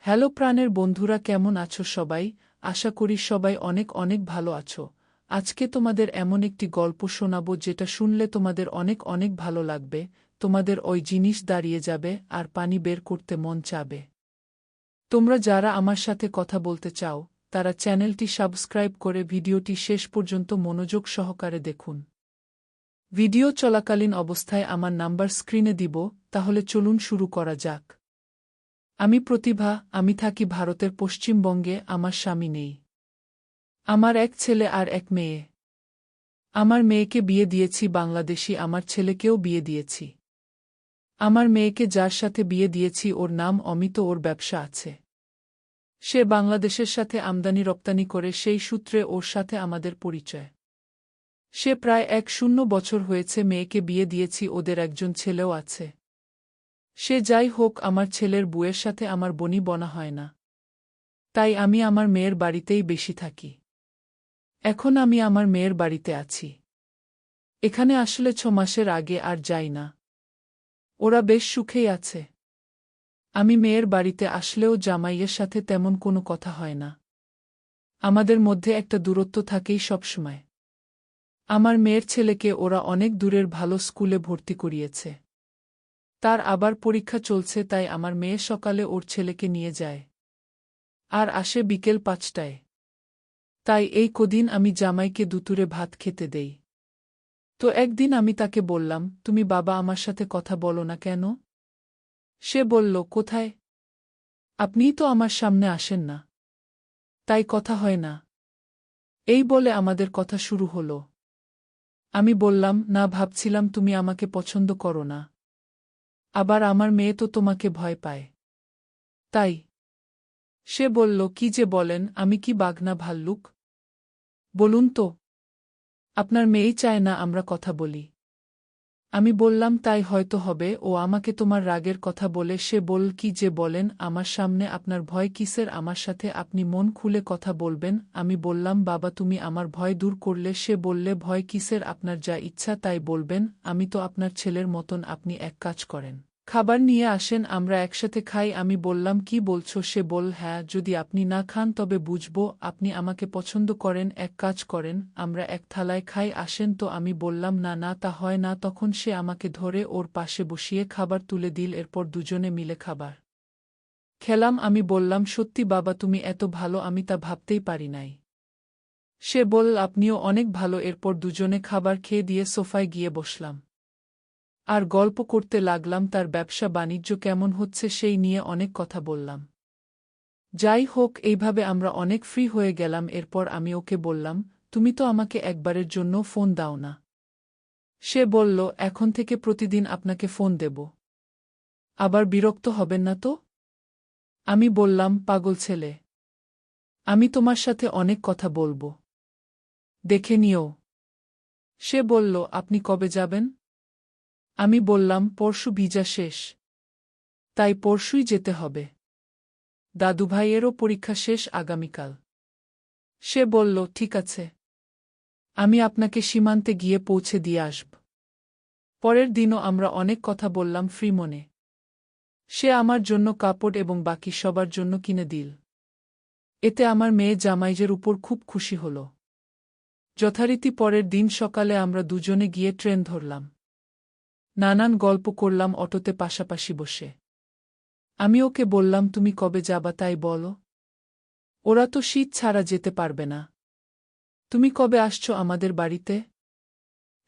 Hello প্রাণের বন্ধুরা, কেমন আছো সবাই? আশা করি সবাই অনেক অনেক ভালো আছো। আজকে তোমাদের এমন একটি গল্প শোনাবো যেটা শুনলে তোমাদের অনেক অনেক ভালো লাগবে, তোমাদের ওই জিনিস দাঁড়িয়ে যাবে আর পানি বের করতে মন চাবে। তোমরা যারা আমার সাথে কথা বলতে চাও তারা চ্যানেলটি সাবস্ক্রাইব করে ভিডিওটি শেষ পর্যন্ত মনোযোগ সহকারে দেখুন। ভিডিও চলাকালীন অবস্থায় আমার নাম্বার স্ক্রিনে দিব, তাহলে চলুন শুরু করা যাক। আমি প্রতিভা, আমি থাকি ভারতের পশ্চিমবঙ্গে, আমার স্বামী নেই। আমার এক ছেলে আর এক মেয়ে। আমার মেয়েকে বিয়ে দিয়েছি বাংলাদেশি, আমার ছেলেকেও বিয়ে দিয়েছি। আমার মেয়েকে যার সাথে বিয়ে দিয়েছি ওর নাম অমিত, ওর ব্যবসা আছে। সে বাংলাদেশের সাথে আমদানি রপ্তানি করে, সেই সূত্রে ওর সাথে আমাদের পরিচয়। সে প্রায় ১-০ বছর হয়েছে মেয়েকে বিয়ে দিয়েছি, ওদের একজন ছেলেও আছে। সে যাই হোক, আমার ছেলের বউয়ের সাথে আমার বনি বনা হয় না। তাই আমি আমার মেয়ের বাড়িতেই বেশি থাকি। এখন আমি আমার মেয়ের বাড়িতে আছি। এখানে আসলে ৬ মাসের আগে আর যাই না। ওরা বেশ সুখেই আছে। আমি মেয়ের বাড়িতে আসলেও জামাইয়ের সাথে তেমন কোনো কথা হয় না। আমাদের মধ্যে একটা দূরত্ব থাকেই সবসময়। আমার মেয়ের ছেলেকে ওরা অনেক দূরের ভালো স্কুলে ভর্তি করিয়েছে। তার আবার পরীক্ষা চলছে, তাই আমার মেয়ে সকালে ওর ছেলেকে নিয়ে যায় আর আসে বিকেল ৫টায়। তাই এই কদিন আমি জামাইকে দুপুরে ভাত খেতে দেই। তো একদিন আমি তাকে বললাম, তুমি বাবা আমার সাথে কথা বলো না কেন? সে বলল, কোথায়? আপনিই তো আমার সামনে আসেন না, তাই কথা হয় না। এই বলে আমাদের কথা শুরু হলো। আমি বললাম, না, ভাবছিলাম তুমি আমাকে পছন্দ করো না। আবার আমার মেয়ে তো তোমাকে ভয় পায়। তাই? সে বলল, কি যে বলেন, আমি কি বাঘ না ভাল্লুক? বলুন তো। আপনার মেয়েই চায় না আমরা কথা বলি। আমি বললাম, তাই হয়তো হবে। ও আমাকে তোমার রাগের কথা বলে। সে বলল, কি যে বলেন, আমার সামনে আপনার ভয় কিসের? আমার সাথে আপনি মন খুলে কথা বলবেন। আমি বললাম, বাবা তুমি আমার ভয় দূর করলে। সে বললে, ভয় কিসের, আপনার যা ইচ্ছা তাই বলবেন। আমি তো আপনার ছেলের মতন, আপনি এক কাজ করেন, খাবার নিয়ে আসেন, আমরা একসাথে খাই। আমি বললাম, কি বলছো? সে বলল, হ্যাঁ, যদি আপনি না খান তবে বুঝব আপনি আমাকে পছন্দ করেন। এক কাজ করেন, আমরা এক থালায় খাই, আসেন তো। আমি বললাম, না না, তা হয় না। তখন সে আমাকে ধরে ওর পাশে বসিয়ে খাবার তুলে দিল, এরপর দুজনে মিলে খাবার খেলাম। আমি বললাম, সত্যি বাবা তুমি এত ভালো, আমি তা ভাবতেই পারি নাই। সে বলল, আপনিও অনেক ভালো। এরপর দুজনে খাবার খেয়ে দিয়ে সোফায় গিয়ে বসলাম আর গল্প করতে লাগলাম। তার ব্যবসা বাণিজ্য কেমন হচ্ছে সেই নিয়ে অনেক কথা বললাম। যাই হোক, এইভাবে আমরা অনেক ফ্রি হয়ে গেলাম। এরপর আমি ওকে বললাম, তুমি তো আমাকে একবারের জন্য ফোন দাও না। সে বলল, এখন থেকে প্রতিদিন আপনাকে ফোন দেব। আবার বিরক্ত হবেন না তো? আমি বললাম, পাগল ছেলে, আমি তোমার সাথে অনেক কথা বলবো, দেখে নিও। সে বলল, আপনি কবে যাবেন? আমি বললাম, পরশু ভিসা শেষ, তাই পরশুই যেতে হবে। দাদুভাইয়েরও পরীক্ষা শেষ আগামীকাল। সে বলল, ঠিক আছে, আমি আপনাকে সীমান্তে গিয়ে পৌঁছে দিয়ে আসব। পরের দিনও আমরা অনেক কথা বললাম ফ্রি মনে। সে আমার জন্য কাপড় এবং বাকি সবার জন্য কিনে দিল। এতে আমার মেয়ে জামাইজের উপর খুব খুশি হল। যথারীতি পরের দিন সকালে আমরা দুজনে গিয়ে ট্রেন ধরলাম। নানান গল্প করলাম অটোতে পাশাপাশি বসে। আমি ওকে বললাম, তুমি কবে যাবা তাই বলো। ওরা তো শীত ছাড়া যেতে পারবে না। তুমি কবে আসছো আমাদের বাড়িতে?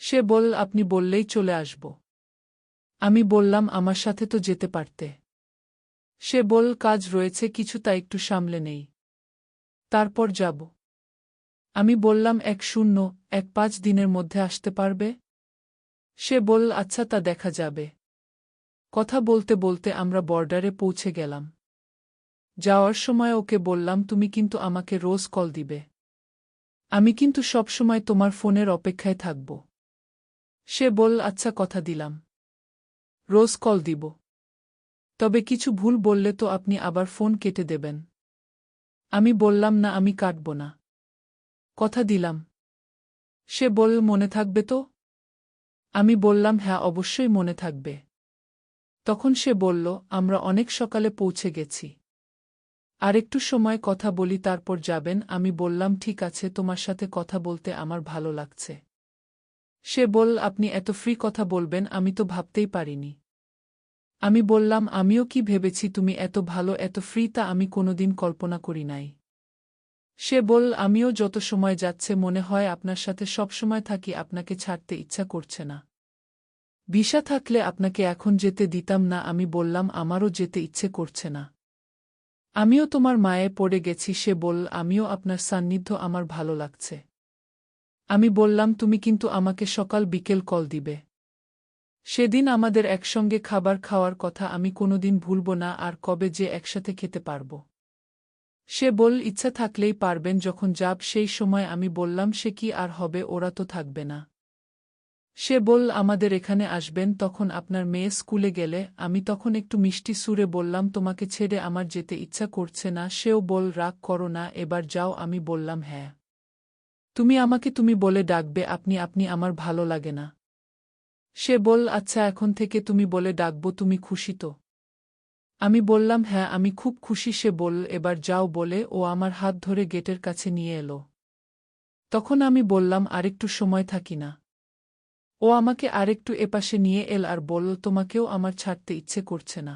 সে বলল, আপনি বললেই চলে আসব। আমি বললাম, আমার সাথে তো যেতে পারতে। সে বলল, কাজ রয়েছে কিছু, তা একটু সামলে নেই, তারপর যাব। আমি বললাম, ১-০-১-৫ দিনের মধ্যে আসতে পারবে? সে বলল, আচ্ছা, তা দেখা যাবে। কথা বলতে বলতে আমরা বর্ডারে পৌঁছে গেলাম। যাওয়ার সময় ওকে বললাম, তুমি কিন্তু আমাকে রোজ কল দিবে। আমি কিন্তু সব সময় তোমার ফোনের অপেক্ষায় থাকব। সে বলল, আচ্ছা, কথা দিলাম, রোজ কল দিব। তবে কিছু ভুল বললে তো আপনি আবার ফোন কেটে দেবেন। আমি বললাম, না, আমি কাটব না, কথা দিলাম। সে বলল, মনে থাকবে তো? আমি বললাম, হ্যাঁ, অবশ্যই মনে থাকবে। তখন সে বলল, আমরা অনেক সকালে পৌঁছে গেছি। আরেকটু সময় কথা বলি তারপর যাবেন। আমি বললাম ঠিক আছে, তোমার সাথে কথা বলতে আমার ভালো লাগছে। সে বলল, আপনি এত ফ্রি কথা বলবেন আমি তো ভাবতেই পারিনি। আমি বললাম, আমিও কি ভেবেছি তুমি এত ভালো এত ফ্রি, তা আমি কোনোদিন কল্পনা করি নাই। সে বলল, আমিও যত সময় যাচ্ছে মনে হয় আপনার সাথে সবসময় থাকি, আপনাকে ছাড়তে ইচ্ছা করছে না। ভিসা থাকলে আপনাকে এখন যেতে দিতাম না। আমি বললাম, আমারও যেতে ইচ্ছে করছে না। আমিও তোমার মায়ে পড়ে গেছি। সে বলল, আমিও আপনার সান্নিধ্য আমার ভালো লাগছে। আমি বললাম, তুমি কিন্তু আমাকে সকাল বিকেল কল দিবে। সেদিন আমাদের একসঙ্গে খাবার খাওয়ার কথা আমি কোনোদিন ভুলব না, আর কবে যে একসাথে খেতে পারব। সে বলল, ইচ্ছা থাকলেই পারবেন, যখন যাব সেই সময়। আমি বললাম, সে কি আর হবে, ওরা তো থাকবে না। সে বলল, আমাদের এখানে আসবেন, তখন আপনার মেয়ে স্কুলে গেলে। আমি তখন একটু মিষ্টি সুরে বললাম, তোমাকে ছেড়ে আমার যেতে ইচ্ছা করছে না। সেও বল, রাগ করো না, এবার যাও। আমি বললাম, হ্যাঁ, তুমি আমাকে তুমি বলে ডাকবে, আপনি আপনি আমার ভালো লাগে না। সে বল, আচ্ছা এখন থেকে তুমি বলে ডাকবো, তুমি খুশি তো? আমি বললাম, হ্যাঁ আমি খুব খুশি। সে বল, এবার যাও বলে ও আমার হাত ধরে গেটের কাছে নিয়ে এলো। তখন আমি বললাম, আরেকটু সময় থাকি না? ও আমাকে আরেকটু এপাশে নিয়ে এল আর বলল, তোমাকেও আমার ছাড়তে ইচ্ছে করছে না,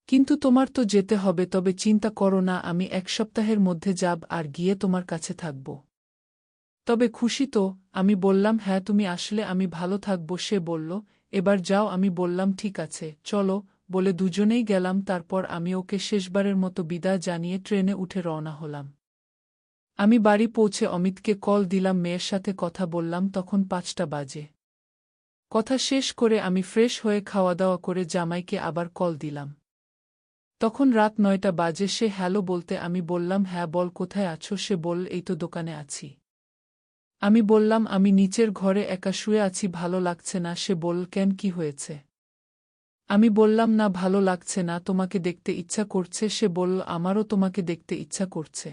কিন্তু তোমার তো যেতে হবে। তবে চিন্তা করো না, আমি 1 সপ্তাহের মধ্যে যাব আর গিয়ে তোমার কাছে থাকব। তবে খুশি তো? আমি বললাম, হ্যাঁ তুমি আসলে আমি ভালো থাকব। সে বলল, এবার যাও। আমি বললাম, ঠিক আছে চলো, বলে দুজনেই গেলাম। তারপর আমি ওকে শেষবারের মতো বিদায় জানিয়ে ট্রেনে উঠে রওনা হলাম। আমি বাড়ি পৌঁছে অমিতকে কল দিলাম, মেয়ের সাথে কথা বললাম। তখন 5টা বাজে। কথা শেষ করে আমি ফ্রেশ হয়ে খাওয়া দাওয়া করে জামাইকে আবার কল দিলাম। তখন রাত 9টা বাজে। সে হ্যালো বলতে আমি বললাম, হ্যাঁ বল, কোথায় আছো? সে বলল, এই তো দোকানে আছি। আমি বললাম, আমি নিচের ঘরে একা শুয়ে আছি, ভালো লাগছে না। সে বলল, কেন, কি হয়েছে? আমি বললাম, না ভালো লাগছে না, তোমাকে দেখতে ইচ্ছা করছে। সে বলল, আমারও তোমাকে দেখতে ইচ্ছা করছে।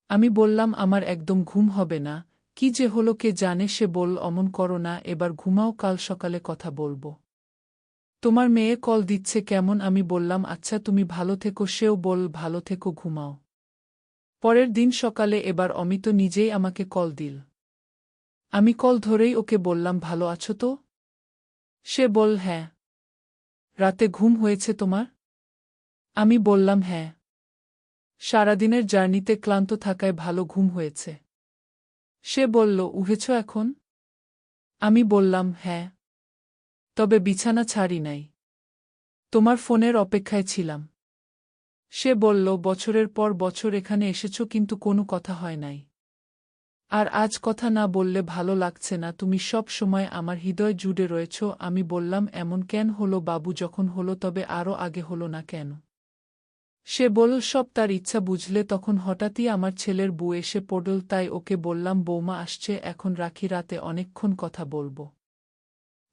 আমি বললাম, আমার একদম ঘুম হবে না, কি যে হলো কে জানে। সে বলল, অমন করো না, এবার ঘুমাও, কাল সকালে কথা বলবো। তোমার মেয়ে কল দিচ্ছে কেমন? আমি বললাম, আচ্ছা তুমি ভালো থেকো। সেও বলল, ভালো থেকো, ঘুমাও। পরের দিন সকালে এবার অমিত নিজেই আমাকে কল দিল। আমি কল ধরেই ওকে বললাম, ভালো আছো তো? সে বলল, হ্যাঁ। রাতে ঘুম হয়েছে তোমার? আমি বললাম, হ্যাঁ। সারাদিনের জার্নিতে ক্লান্ত থাকায় ভালো ঘুম হয়েছে। সে বলল, উঠেছ এখন? আমি বললাম, হ্যাঁ। তবে বিছানা ছাড়ি নাই, তোমার ফোনের অপেক্ষায় ছিলাম। সে বলল, বছরের পর বছর এখানে এসেছ কিন্তু কোনো কথা হয় নাই। আর আজ কথা না বললে ভালো লাগছে না, তুমি সব সময় আমার হৃদয় জুড়ে রয়েছ। আমি বললাম, এমন কেন হলো বাবু? যখন হলো তবে আরও আগে হলো না কেন? সে বলল, সব তার ইচ্ছা বুঝলে। তখন হঠাৎই আমার ছেলের বউ এসে পড়ল, তাই ওকে বললাম, বৌমা আসছে, এখন রাখি, রাতে অনেকক্ষণ কথা বলবো।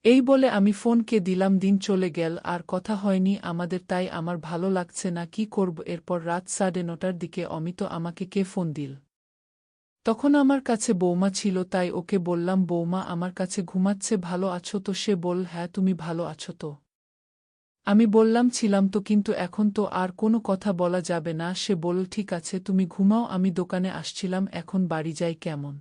এই বলে আমি ফোনকে দিলাম। দিন চলে গেল, আর কথা হয়নি আমাদের, তাই আমার ভালো লাগছে না, কি করব। এরপর রাত 9:30টার দিকে অমিত আমাকে কে ফোন দিল। তখন আমার কাছে বৌমা ছিল, তাই ওকে বললাম, বৌমা আমার কাছে ঘুমাচ্ছে, ভালো আছো তো? সে বলল, হ্যাঁ তুমি ভালো আছো তো? আমি বললাম, ছিলাম তো, কিন্তু এখন তো আর কোনো কথা বলা যাবে না। সে বলল, ঠিক আছে তুমি ঘুমাও, আমি দোকানে আসছিলাম, এখন বাড়ি যাই কেমন?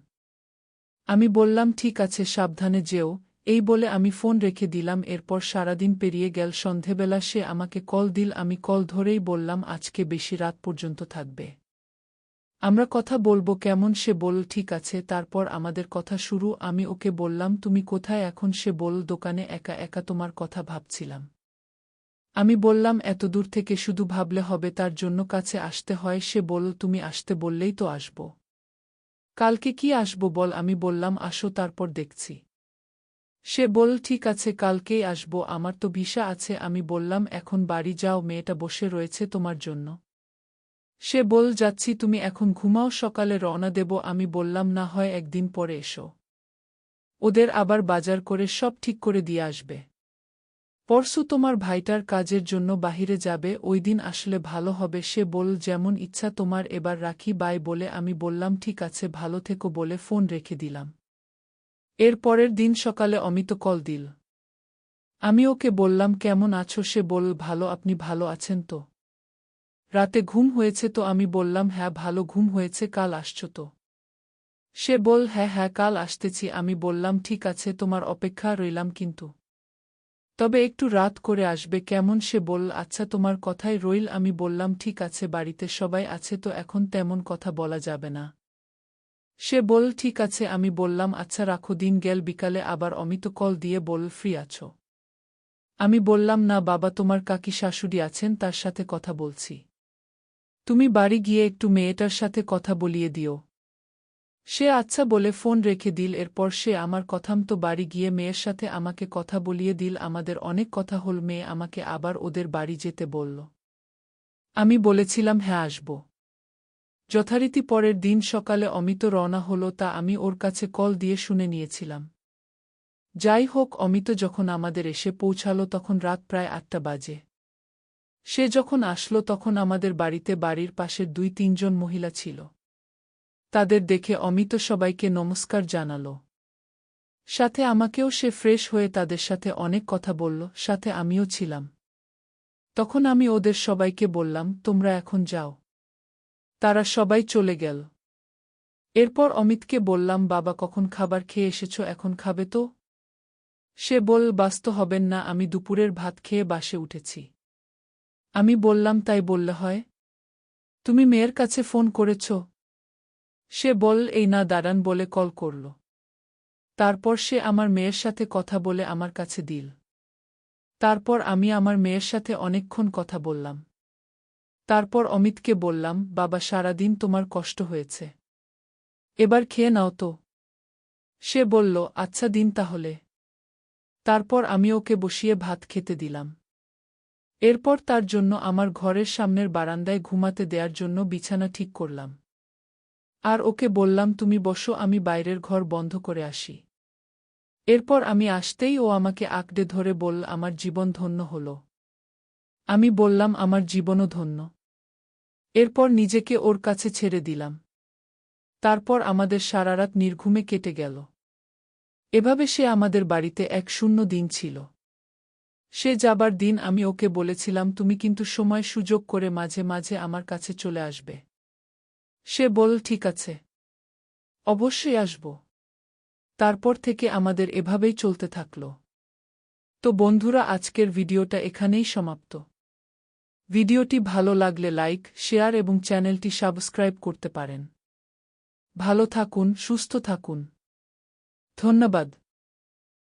আমি বললাম, ঠিক আছে, সাবধানে যেও। এই বলে আমি ফোন রেখে দিলাম। এরপর সারাদিন পেরিয়ে গেল। সন্ধেবেলা সে আমাকে কল দিল। আমি কল ধরেই বললাম, আজকে বেশি রাত পর্যন্ত থাকবে, আমরা কথা বলবো কেমন? সে বলল, ঠিক আছে। তারপর আমাদের কথা শুরু। আমি ওকে বললাম, তুমি কোথায় এখন? সে বলল, দোকানে একা একা তোমার কথা ভাবছিলাম। আমি বললাম, এত দূর থেকে শুধু ভাবলে হবে, তার জন্য কাছে আসতে হয়। সে বলল, তুমি আসতে বললেই তো আসব। কালকে কি আসব বল? আমি বললাম, আসো, তারপর দেখছি। সে বলল, ঠিক আছে কালকেই আসব, আমার তো ভিসা আছে। আমি বললাম, এখন বাড়ি যাও, মেয়েটা বসে রয়েছে তোমার জন্য। সে বলল, যাচ্ছি, তুমি এখন ঘুমাও, সকালে রওনা দেব। আমি বললাম, না হয় একদিন পরে এসো, ওদের আবার বাজার করে সব ঠিক করে দিয়ে আসবে। পরশু তোমার ভাইটার কাজের জন্য বাহিরে যাবে, ওই দিন আসলে ভালো হবে। সে বলল, যেমন ইচ্ছা তোমার, এবার রাখি, বাই বলে আমি বললাম, ঠিক আছে ভালো থেকো বলে ফোন রেখে দিলাম। এর পরের দিন সকালে অমিত কল দিল। আমি ওকে বললাম, কেমন আছো? সে বলল, ভালো, আপনি ভালো আছেন তো? রাতে ঘুম হয়েছে তো? আমি বললাম, হ্যাঁ ভালো ঘুম হয়েছে। কাল আসছো তো? সে বল, হ্যাঁ হ্যাঁ কাল আসতেছি। আমি বললাম, ঠিক আছে, তোমার অপেক্ষা রইলাম, কিন্তু তবে একটু রাত করে আসবে কেমন? সে বল, আচ্ছা তোমার কথাই রইল। আমি বললাম, ঠিক আছে, বাড়িতে সবাই আছে তো এখন তেমন কথা বলা যাবে না। সে বল, ঠিক আছে। আমি বললাম, আচ্ছা রাখো। দিন গেল, বিকালে আবার অমিত কল দিয়ে বল, ফ্রি আছো? আমি বললাম, না বাবা, তোমার কাকি শাশুড়ি আছেন, তার সাথে কথা বলছি। তুমি বাড়ি গিয়ে একটু মেয়েটার সাথে কথা বলিয়ে দিও। সে আচ্ছা বলে ফোন রেখে দিল। এরপর সে আমার কথামতো বাড়ি গিয়ে মেয়ের সাথে আমাকে কথা বলিয়ে দিল। আমাদের অনেক কথা হল। মেয়ে আমাকে আবার ওদের বাড়ি যেতে বলল। আমি বলেছিলাম, হ্যাঁ আসব। যথারীতি পরের দিন সকালে অমিত রওনা হলো, তা আমি ওর কাছে কল দিয়ে শুনে নিয়েছিলাম। যাই হোক, অমিত যখন আমাদের এসে পৌঁছালো তখন রাত প্রায় ৮টা বাজে। সে যখন আসলো তখন আমাদের বাড়িতে বাড়ির পাশের ২-৩ জন মহিলা ছিল। তাদের দেখে অমিত সবাইকে নমস্কার জানাল। সাথে আমাকেও। সে ফ্রেশ হয়ে তাদের সাথে অনেক কথা বলল, সাথে আমিও ছিলাম। তখন আমি ওদের সবাইকে বললাম, তোমরা এখন যাও। তারা সবাই চলে গেল। এরপর অমিতকে বললাম, বাবা কখন খাবার খেয়ে এসেছো, এখন খাবে তো? সে বল, ব্যস্ত হবেন না, আমি দুপুরের ভাত খেয়ে বাসে উঠেছি। আমি বললাম, তাই বললে হয়? তুমি মেয়ের কাছে ফোন করেছ? সে বল, এই না দাঁড়ান, বলে কল করল। তারপর সে আমার মেয়ের সাথে কথা বলে আমার কাছে দিল। তারপর আমি আমার মেয়ের সাথে অনেকক্ষণ কথা বললাম। তারপর অমিতকে বললাম, বাবা সারাদিন তোমার কষ্ট হয়েছে, এবার খেয়ে নাও তো। সে বলল, আচ্ছা দিন তাহলে। তারপর আমি ওকে বসিয়ে ভাত খেতে দিলাম। এরপর তার জন্য আমার ঘরের সামনের বারান্দায় ঘুমাতে দেয়ার জন্য বিছানা ঠিক করলাম। আর ওকে বললাম, তুমি বসো, আমি বাইরের ঘর বন্ধ করে আসি। এরপর আমি আসতেই ও আমাকে আঁকড়ে ধরে বলল, আমার জীবন ধন্য হল। আমি বললাম, আমার জীবনও ধন্য। এরপর নিজেকে ওর কাছে ছেড়ে দিলাম। তারপর আমাদের সারারাত নির্ঘুমে কেটে গেল। এভাবে সে আমাদের বাড়িতে এক শূন্য দিন ছিল। সে যাবার দিন আমি ওকে বলেছিলাম, তুমি কিন্তু সময় সুযোগ করে মাঝে মাঝে আমার কাছে চলে আসবে। সে বল, ঠিক আছে, অবশ্যই আসব। তারপর থেকে আমাদের এভাবেই চলতে থাকল। তো বন্ধুরা, আজকের ভিডিওটা এখানেই সমাপ্ত। ভিডিওটি ভালো লাগলে লাইক, শেয়ার এবং চ্যানেলটি সাবস্ক্রাইব করতে পারেন। ভালো থাকুন, সুস্থ থাকুন। ধন্যবাদ।